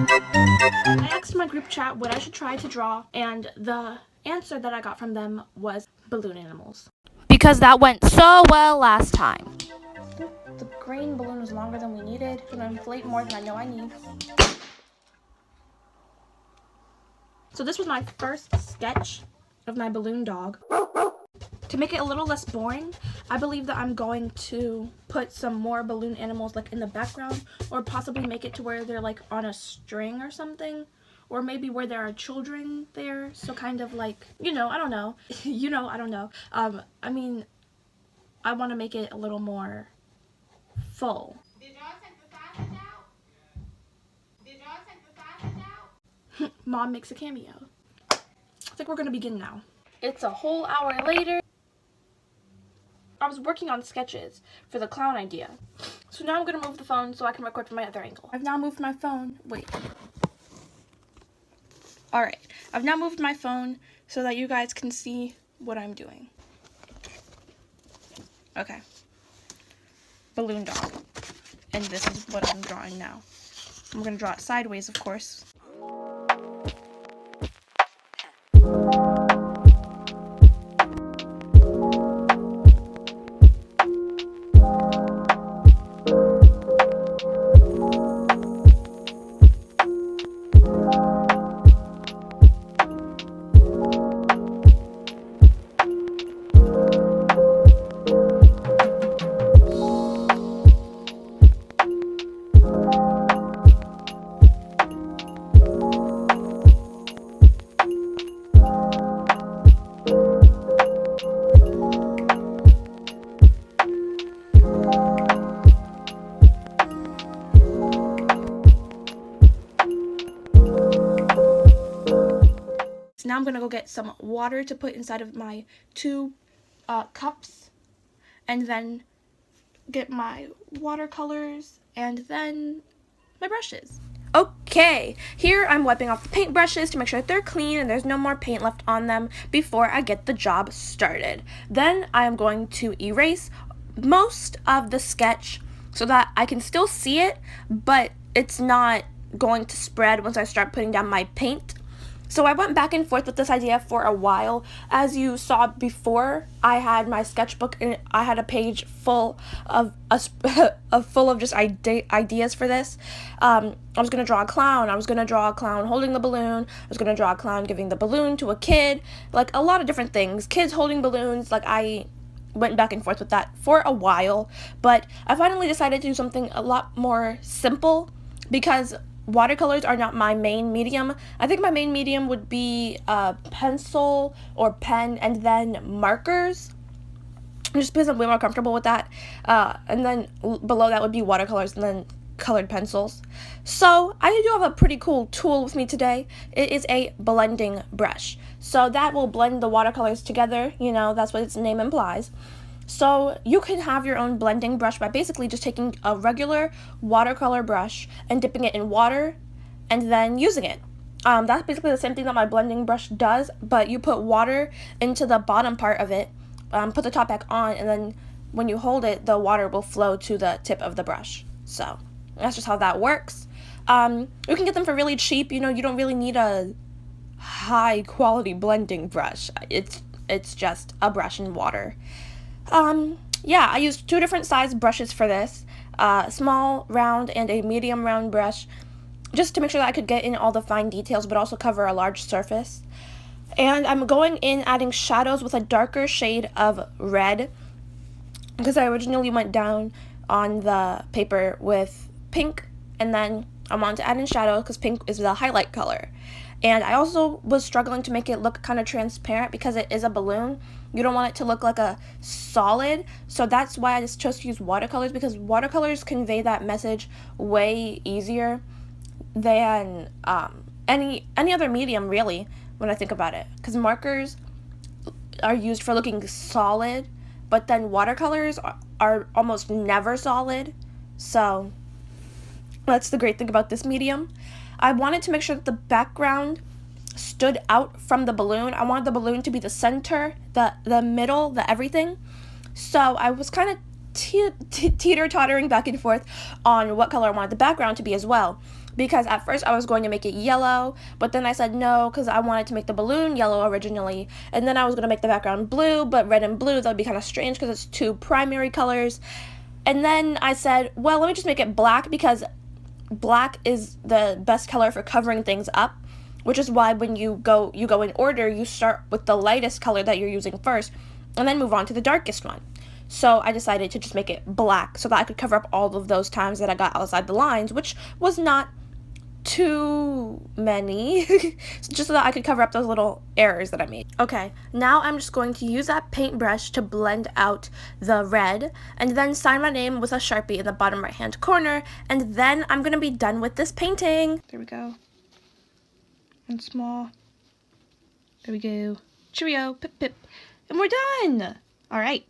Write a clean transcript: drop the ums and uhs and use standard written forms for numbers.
I asked my group chat what I should try to draw, and the answer that I got from them was balloon animals. Because that went so well last time. The green balloon was longer than we needed. I'm gonna inflate more than I know I need. So this was my first sketch of my balloon dog. To make it a little less boring, I believe that I'm going to put some more balloon animals like in the background, or possibly make it to where they're like on a string or something, or maybe where there are children there, so kind of like, I don't know. I don't know. I mean, I want to make it a little more full. Did y'all take the sausage out? Did y'all take the sausage out? Mom makes a cameo. I think we're gonna begin now. It's a whole hour later. I was working on sketches for the clown idea. So now I'm gonna move the phone so I can record from my other angle. I've now moved my phone. Wait. Alright. I've now moved my phone so that you guys can see what I'm doing. Okay. Balloon dog. And this is what I'm drawing now. I'm gonna draw it sideways, of course. Now I'm gonna go get some water to put inside of my two cups, and then get my watercolors, and then my brushes. Okay, here I'm wiping off the paint brushes to make sure that they're clean and there's no more paint left on them before I get the job started. Then I am going to erase most of the sketch so that I can still see it, but it's not going to spread once I start putting down my paint. So I went back and forth with this idea for a while. As you saw before, I had my sketchbook and I had a page full of just ideas for this. I was gonna draw a clown. I was gonna draw a clown holding the balloon. I was gonna draw a clown giving the balloon to a kid. Like a lot of different things. Kids holding balloons. Like I went back and forth with that for a while, but I finally decided to do something a lot more simple because watercolors are not my main medium. I think my main medium would be pencil or pen, and then markers, just because I'm way more comfortable with that. And then below that would be watercolors and then colored pencils. So I do have a pretty cool tool with me today. It is a blending brush. So that will blend the watercolors together, that's what its name implies. So you can have your own blending brush by basically just taking a regular watercolor brush and dipping it in water and then using it. That's basically the same thing that my blending brush does, but you put water into the bottom part of it, put the top back on, and then when you hold it, the water will flow to the tip of the brush. So that's just how that works. You can get them for really cheap. You don't really need a high quality blending brush. It's just a brush and water. Yeah, I used two different size brushes for this, a small round and a medium round brush, just to make sure that I could get in all the fine details but also cover a large surface. And I'm going in adding shadows with a darker shade of red, because I originally went down on the paper with pink, and then I wanted to add in shadows because pink is the highlight color. And I also was struggling to make it look kind of transparent because it is a balloon. You don't want it to look like a solid, so that's why I just chose to use watercolors, because watercolors convey that message way easier than any other medium, really, when I think about it. Because markers are used for looking solid, but then watercolors are almost never solid. So that's the great thing about this medium. I wanted to make sure that the background stood out from the balloon. I wanted the balloon to be the center, the middle, the everything. So I was kind of teeter-tottering back and forth on what color I wanted the background to be as well. because at first I was going to make it yellow, but then I said no because I wanted to make the balloon yellow originally, and then I was going to make the background blue, but red and blue, that would be kind of strange because it's two primary colors. And then I said, well, let me just make it black because black is the best color for covering things up, which is why when you go in order, you start with the lightest color that you're using first and then move on to the darkest one. So I decided to just make it black so that I could cover up all of those times that I got outside the lines, which was not too many, just so that I could cover up those little errors that I made. Okay, now I'm just going to use that paintbrush to blend out the red, and then sign my name with a Sharpie in the bottom right hand corner, and then I'm going to be done with this painting. There we go. And small. There we go. Cheerio, pip pip. And we're done! Alright.